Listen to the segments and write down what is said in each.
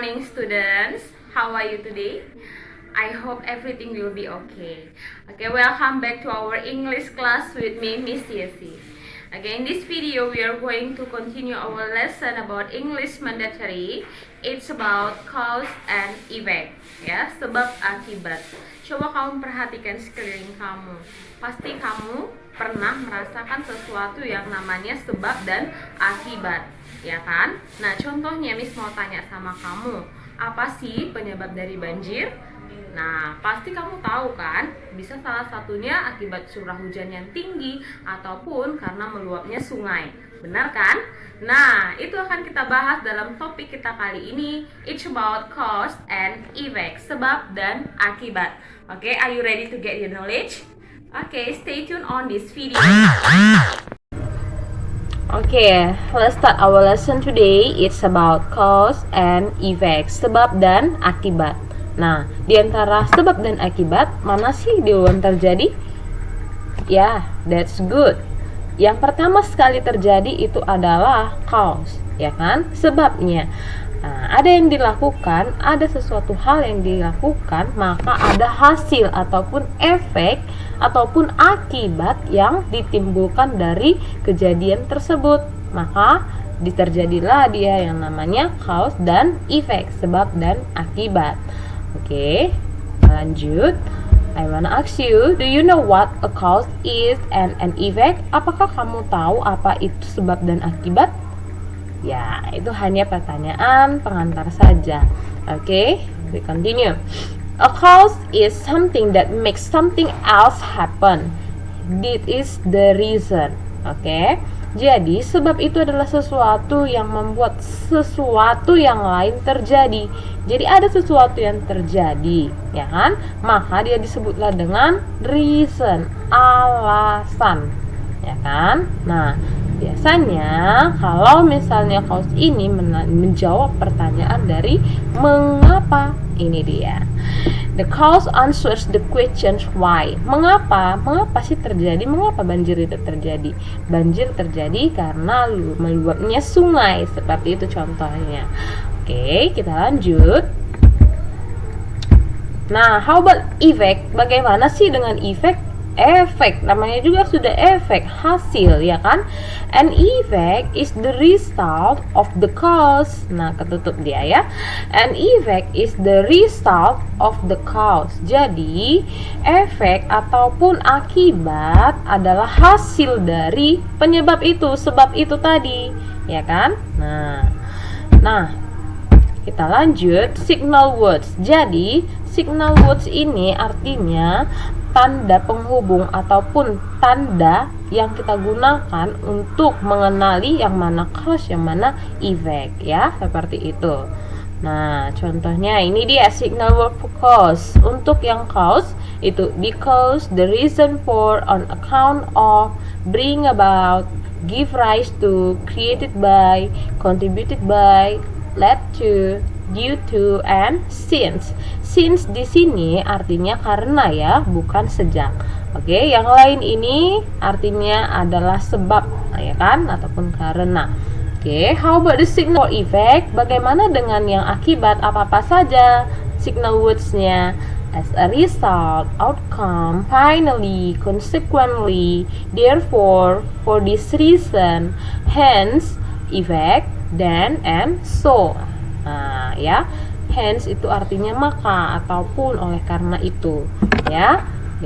morning, students. How are you today? I hope everything will be okay. Okay, welcome back to our English class with me, Miss Yesi. Okay, in this video, we are going to continue our lesson about English mandatory. It's about cause and effect. Ya, sebab akibat. Coba kamu perhatikan sekeliling kamu. Pasti kamu pernah merasakan sesuatu yang namanya sebab dan akibat, ya kan? Nah, contohnya Miss mau tanya sama kamu, apa sih penyebab dari banjir? Nah, pasti kamu tahu kan, bisa salah satunya akibat curah hujan yang tinggi ataupun karena meluapnya sungai. Benar kan? Nah, itu akan kita bahas dalam topik kita kali ini. It's about cause and effect, sebab dan akibat. Oke, are you ready to get your knowledge? Okay, stay tuned on this video. Okay, let's start our lesson today. It's about cause and effect, sebab dan akibat. Nah, di antara sebab dan akibat, mana sih duluan terjadi? Ya, that's good. Yang pertama sekali terjadi itu adalah cause, ya kan? Sebabnya. Nah, ada yang dilakukan, ada sesuatu hal yang dilakukan, maka ada hasil ataupun efek ataupun akibat yang ditimbulkan dari kejadian tersebut. Maka terjadilah dia yang namanya cause dan effect, sebab dan akibat. Oke, lanjut. I wanna ask you, do you know what a cause is and an effect? Apakah kamu tahu apa itu sebab dan akibat? Ya, itu hanya pertanyaan pengantar saja. Oke, we continue. A cause is something that makes something else happen. This is the reason. Oke. Jadi, sebab itu adalah sesuatu yang membuat sesuatu yang lain terjadi. Jadi, ada sesuatu yang terjadi, ya kan? Maka dia disebutlah dengan reason, alasan, ya kan? Nah, biasanya kalau misalnya cause ini menjawab pertanyaan dari mengapa, ini dia. The cause answers the question why. Mengapa? Mengapa sih terjadi? Mengapa banjir itu terjadi? Banjir terjadi karena meluapnya sungai. Seperti itu contohnya. Oke, kita lanjut. Nah, how about effect? Bagaimana sih dengan effect? Efek, namanya juga sudah efek, hasil, ya kan? An effect is the result of the cause. Nah, ketutup dia ya. An effect is the result of the cause. Jadi, efek ataupun akibat adalah hasil dari penyebab itu, sebab itu tadi, ya kan? Nah, kita lanjut. Signal words. Jadi, signal words ini artinya tanda penghubung ataupun tanda yang kita gunakan untuk mengenali yang mana cause, yang mana effect, ya, seperti itu. Nah, contohnya ini dia signal word for cause. Untuk yang cause itu because, the reason for, on account of, bring about, give rise to, created by, contributed by, led to, due to, and since. Since di sini artinya karena ya, bukan sejak. Oke, yang lain ini artinya adalah sebab, ya kan, ataupun karena. Oke, how about the signal effect? Bagaimana dengan yang akibat? Apa-apa saja signal words-nya? As a result, outcome, finally, consequently, therefore, for this reason, hence, effect, then, and so. Nah, ya. Hence itu artinya maka ataupun oleh karena itu, ya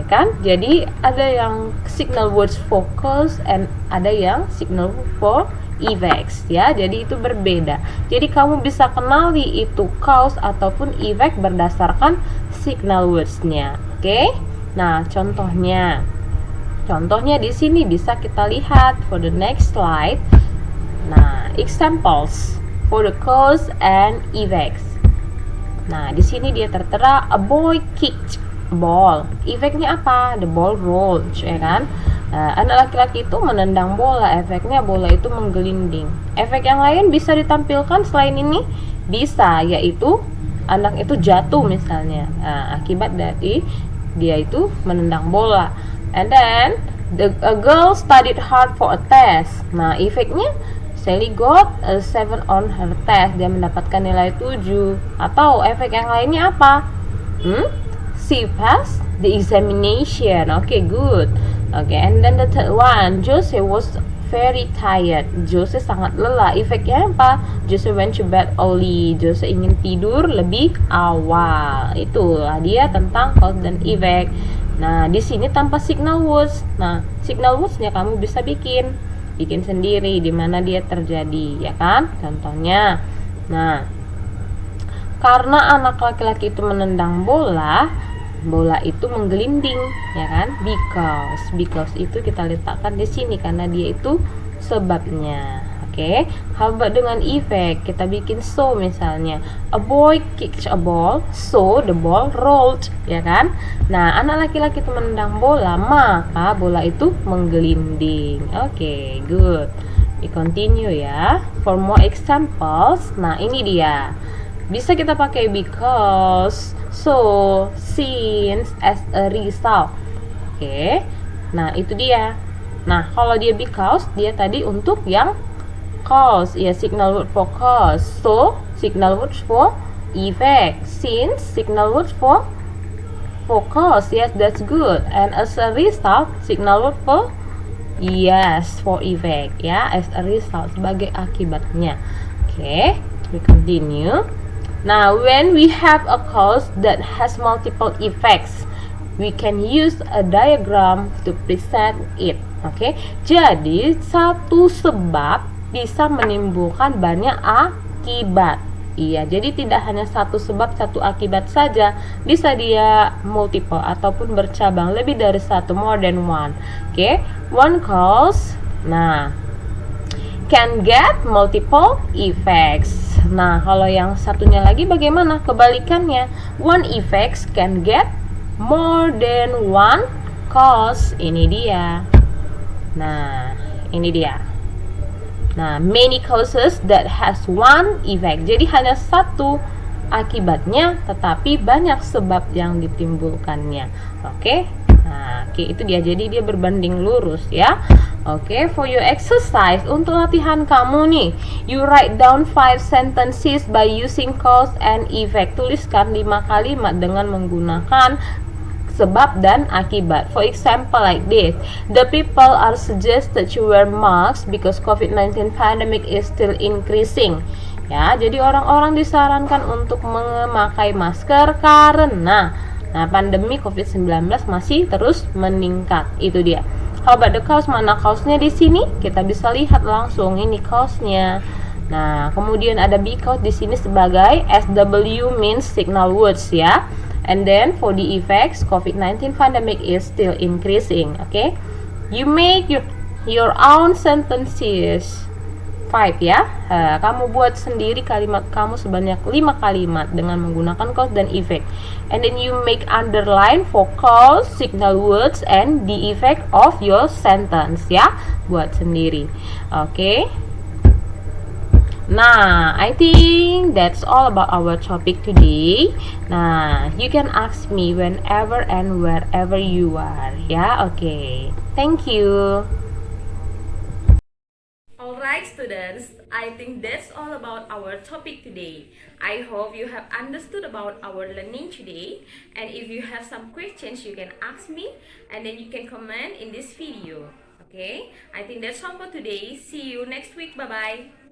kan? Jadi ada yang signal words for cause and ada yang signal for effects, ya. Jadi itu berbeda. Jadi kamu bisa kenali itu cause ataupun effect berdasarkan signal words-nya. Oke? Nah, contohnya di sini bisa kita lihat for the next slide. Nah, examples for the cause and effects. Nah, di sini dia tertera a boy kicked a ball. Efeknya apa? The ball rolled, ya kan? Anak laki-laki itu menendang bola, efeknya bola itu menggelinding. Efek yang lain bisa ditampilkan selain ini? Bisa, yaitu anak itu jatuh misalnya. Akibat dari dia itu menendang bola. And then a girl studied hard for a test. Nah, efeknya Sally got a 7 on her test. Dia mendapatkan nilai 7. Atau efek yang lainnya apa? She passed the examination. Okay, good. Okay, and then the third one, Jose was very tired. Jose sangat lelah. Efeknya apa? Jose went to bed early. Jose ingin tidur lebih awal. Itulah dia tentang cause dan effect. Nah, di sini tanpa signal words. Nah, signal words-nya kamu bisa bikin sendiri di mana dia terjadi, ya kan? Contohnya, nah, karena anak laki-laki itu menendang bola itu menggelinding, ya kan? Because itu kita letakkan di sini karena dia itu sebabnya. Oke, how about dengan effect? Kita bikin so misalnya, a boy kicked a ball, so the ball rolled, ya kan? Nah, anak laki-laki itu menendang bola, maka bola itu menggelinding. Oke, good. We continue ya. For more examples, nah ini dia. Bisa kita pakai because, so, since, as a result. Oke. Nah, itu dia. Nah, kalau dia because, dia tadi untuk yang cause, ya, signal word for cause. So, signal word for effect. Since, signal word for cause. Yes, that's good. And as a result, signal word for yes, for effect, ya, as a result, sebagai akibatnya. Oke, we continue. Now, when we have a cause that has multiple effects, we can use a diagram to present it. Oke, jadi satu sebab bisa menimbulkan banyak akibat. Iya, jadi tidak hanya satu sebab satu akibat saja, bisa dia multiple ataupun bercabang, lebih dari satu, more than one. Oke, one cause, nah, can get multiple effects. Nah, kalau yang satunya lagi bagaimana? Kebalikannya, one effects can get more than one cause. Ini dia. Nah, ini dia. Nah, many causes that has one effect. Jadi hanya satu akibatnya, tetapi banyak sebab yang ditimbulkannya. Oke? Nah, oke, itu dia. Jadi dia berbanding lurus ya. Oke, for your exercise, untuk latihan kamu nih, you write down 5 sentences by using cause and effect. Tuliskan 5 kalimat dengan menggunakan sebab dan akibat. For example like this, the people are suggested to wear masks because COVID-19 pandemic is still increasing. Ya, jadi orang-orang disarankan untuk memakai masker karena pandemi COVID-19 masih terus meningkat. Itu dia. How about the cause? Mana cause-nya di sini? Kita bisa lihat langsung ini cause-nya. Nah, kemudian ada because di sini sebagai SW means signal words ya. And then for the effects, COVID-19 pandemic is still increasing. Okay? You make your own sentences. 5 ya. Kamu buat sendiri kalimat kamu sebanyak 5 kalimat dengan menggunakan cause dan effect. And then you make underline for cause, signal words, and the effect of your sentence ya. Buat sendiri. Oke. Nah, I think that's all about our topic today. Nah, you can ask me whenever and wherever you are ya. Oke. Thank you. Alright students, I think that's all about our topic today. I hope you have understood about our learning today. And if you have some questions, you can ask me and then you can comment in this video. Okay, I think that's all for today. See you next week. Bye bye.